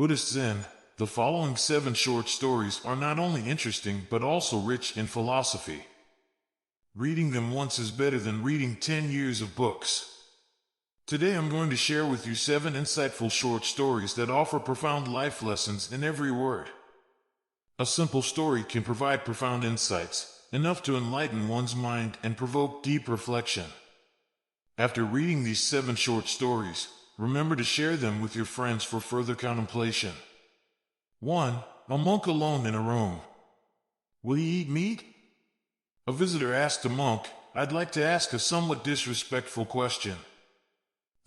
Buddhist Zen, the following 7 short stories are not only interesting but also rich in philosophy. Reading them once is better than reading 10 years of books. Today I'm going to share with you 7 insightful short stories that offer profound life lessons in every word. A simple story can provide profound insights, enough to enlighten one's mind and provoke deep reflection. After reading these 7 short stories, remember to share them with your friends for further contemplation. 1. A monk alone in a room. Will you eat meat? A visitor asked a monk, "I'd like to ask a somewhat disrespectful question."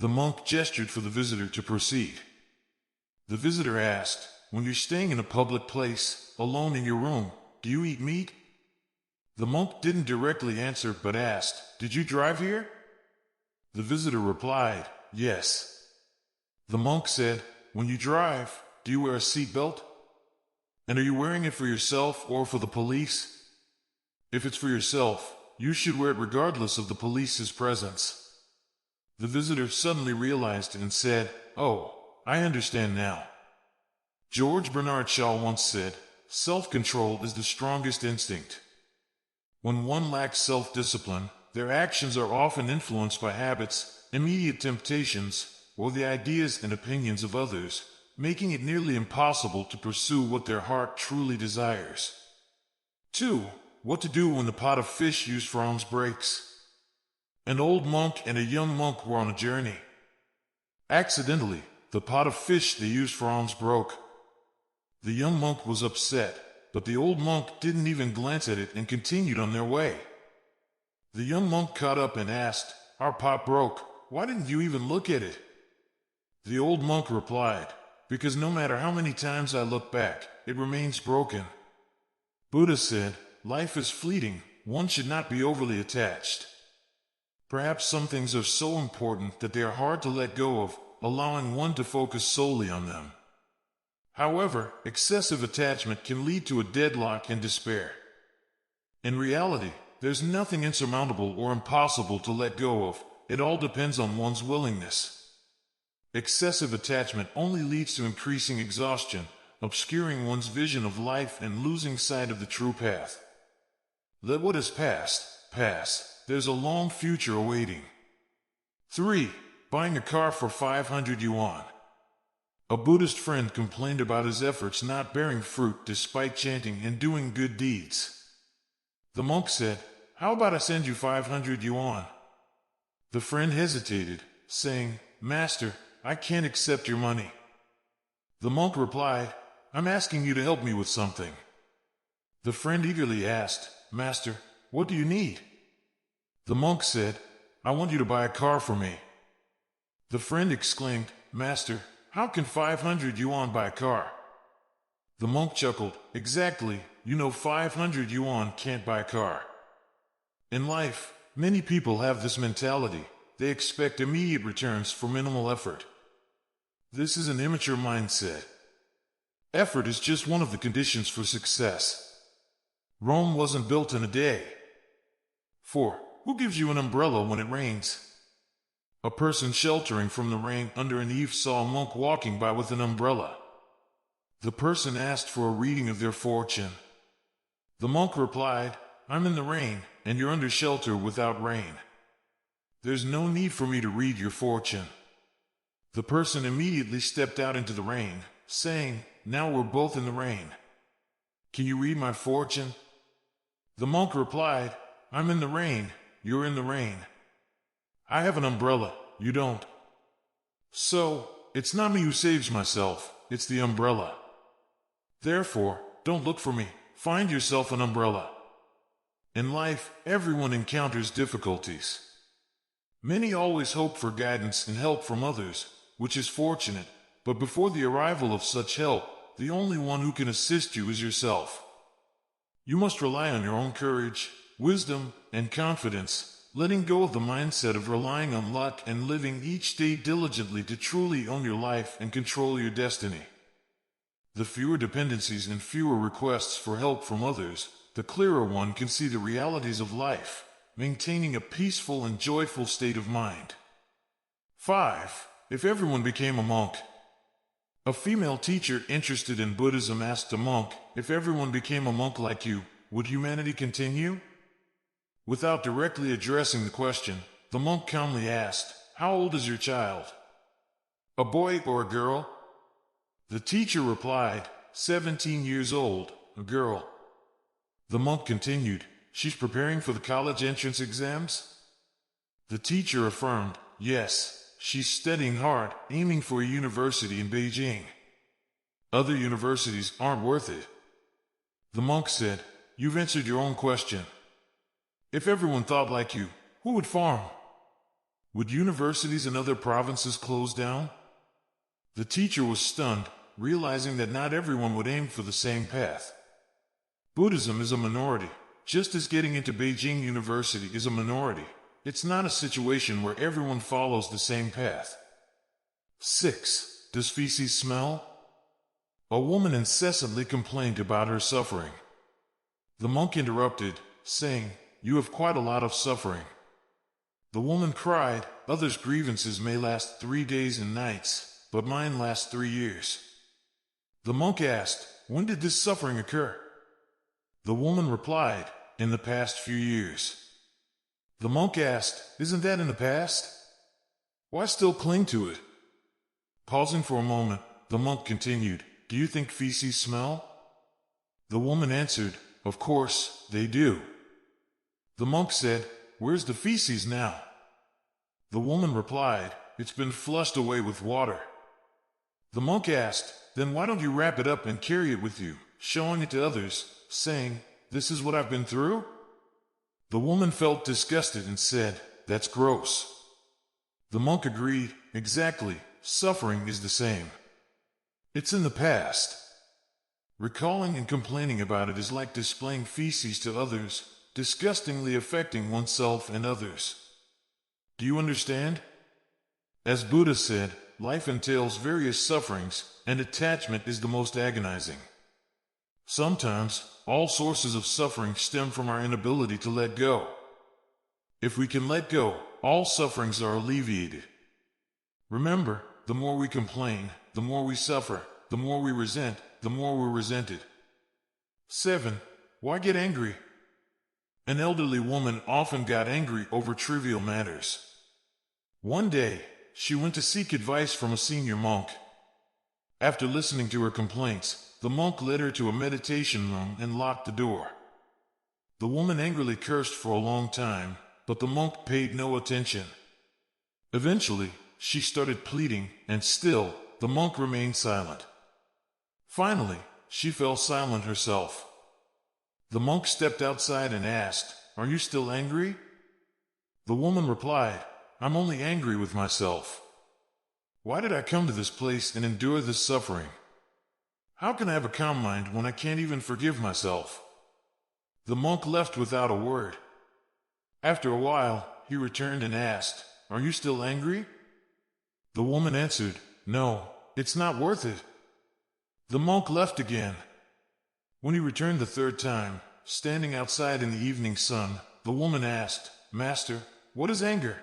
The monk gestured for the visitor to proceed. The visitor asked, "When you're staying in a public place, alone in your room, do you eat meat?" The monk didn't directly answer but asked, "Did you drive here?" The visitor replied, "Yes." The monk said, "When you drive, do you wear a seatbelt? And are you wearing it for yourself or for the police? If it's for yourself, you should wear it regardless of the police's presence." The visitor suddenly realized and said, "Oh, I understand now." George Bernard Shaw once said, "Self-control is the strongest instinct." When one lacks self-discipline, their actions are often influenced by habits, immediate temptations, or the ideas and opinions of others, making it nearly impossible to pursue what their heart truly desires. 2. What to do when the pot of fish used for alms breaks. An old monk and a young monk were on a journey. Accidentally, the pot of fish they used for alms broke. The young monk was upset, but the old monk didn't even glance at it and continued on their way. The young monk caught up and asked, "Our pot broke. Why didn't you even look at it?" The old monk replied, "Because no matter how many times I look back, it remains broken." Buddha said, "Life is fleeting, one should not be overly attached." Perhaps some things are so important that they are hard to let go of, allowing one to focus solely on them. However, excessive attachment can lead to a deadlock and despair. In reality, there's nothing insurmountable or impossible to let go of, it all depends on one's willingness. Excessive attachment only leads to increasing exhaustion, obscuring one's vision of life and losing sight of the true path. Let what is past, pass. There's a long future awaiting. 3. Buying a car for 500 yuan. A Buddhist friend complained about his efforts not bearing fruit despite chanting and doing good deeds. The monk said, "How about I send you 500 yuan? The friend hesitated, saying, "Master, I can't accept your money." The monk replied, "I'm asking you to help me with something." The friend eagerly asked, "Master, what do you need?" The monk said, "I want you to buy a car for me." The friend exclaimed, "Master, how can 500 yuan buy a car?" The monk chuckled, "Exactly, 500 yuan can't buy a car." In life, many people have this mentality. They expect immediate returns for minimal effort. This is an immature mindset. Effort is just one of the conditions for success. Rome wasn't built in a day. 4. Who gives you an umbrella when it rains? A person sheltering from the rain under an eave saw a monk walking by with an umbrella. The person asked for a reading of their fortune. The monk replied, "I'm in the rain, and you're under shelter without rain. There's no need for me to read your fortune." The person immediately stepped out into the rain, saying, "Now we're both in the rain. Can you read my fortune?" The monk replied, "I'm in the rain, you're in the rain. I have an umbrella, you don't. So, it's not me who saves myself, it's the umbrella. Therefore, don't look for me, find yourself an umbrella." In life, everyone encounters difficulties. Many always hope for guidance and help from others, which is fortunate, but before the arrival of such help, the only one who can assist you is yourself. You must rely on your own courage, wisdom, and confidence, letting go of the mindset of relying on luck and living each day diligently to truly own your life and control your destiny. The fewer dependencies and fewer requests for help from others, the clearer one can see the realities of life, maintaining a peaceful and joyful state of mind. 5. If everyone became a monk. A female teacher interested in Buddhism asked a monk, "If everyone became a monk like you, would humanity continue?" Without directly addressing the question, the monk calmly asked, "How old is your child? A boy or a girl?" The teacher replied, 17 years old, a girl. The monk continued, "She's preparing for the college entrance exams?" The teacher affirmed, "Yes. She's studying hard, aiming for a university in Beijing. Other universities aren't worth it." The monk said, "You've answered your own question. If everyone thought like you, who would farm? Would universities in other provinces close down?" The teacher was stunned, realizing that not everyone would aim for the same path. Buddhism is a minority, just as getting into Beijing University is a minority. It's not a situation where everyone follows the same path. 6. Does feces smell? A woman incessantly complained about her suffering. The monk interrupted, saying, "You have quite a lot of suffering." The woman cried, "Others' grievances may last 3 days and nights, but mine lasts 3 years." The monk asked, "When did this suffering occur?" The woman replied, "In the past few years." The monk asked, "Isn't that in the past? Why still cling to it?" Pausing for a moment, the monk continued, "Do you think feces smell?" The woman answered, "Of course, they do." The monk said, "Where's the feces now?" The woman replied, "It's been flushed away with water." The monk asked, "Then why don't you wrap it up and carry it with you, showing it to others, saying, 'This is what I've been through'?" The woman felt disgusted and said, "That's gross." The monk agreed, "Exactly, suffering is the same. It's in the past. Recalling and complaining about it is like displaying feces to others, disgustingly affecting oneself and others. Do you understand? As Buddha said, life entails various sufferings, and attachment is the most agonizing. Sometimes, all sources of suffering stem from our inability to let go. If we can let go, all sufferings are alleviated. Remember, the more we complain, the more we suffer, the more we resent, the more we're resented. 7. Why get angry? An elderly woman often got angry over trivial matters. One day, she went to seek advice from a senior monk. After listening to her complaints, the monk led her to a meditation room and locked the door. The woman angrily cursed for a long time, but the monk paid no attention. Eventually, she started pleading, and still, the monk remained silent. Finally, she fell silent herself. The monk stepped outside and asked, "Are you still angry?" The woman replied, "I'm only angry with myself. Why did I come to this place and endure this suffering? How can I have a calm mind when I can't even forgive myself?" The monk left without a word. After a while, he returned and asked, "Are you still angry?" The woman answered, "No, it's not worth it." The monk left again. When he returned the third time, standing outside in the evening sun, the woman asked, "Master, what is anger?"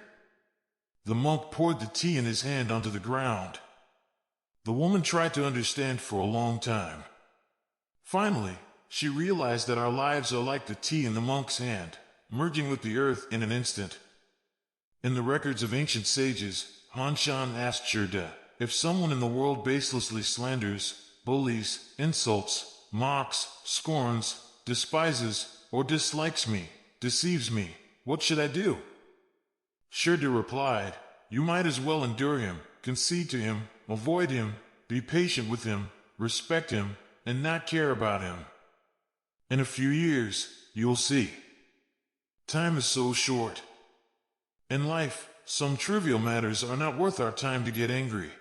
The monk poured the tea in his hand onto the ground. The woman tried to understand for a long time. Finally, she realized that our lives are like the tea in the monk's hand, merging with the earth in an instant. In the records of ancient sages, Han Shan asked Shurda, "If someone in the world baselessly slanders, bullies, insults, mocks, scorns, despises, or dislikes me, deceives me, what should I do?" Shurda replied, "You might as well endure him, concede to him, avoid him, be patient with him, respect him, and not care about him. In a few years, you'll see. Time is so short. In life, some trivial matters are not worth our time to get angry."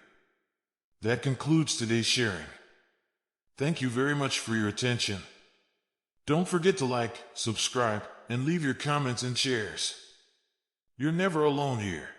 That concludes today's sharing. Thank you very much for your attention. Don't forget to like, subscribe, and leave your comments and shares. You're never alone here.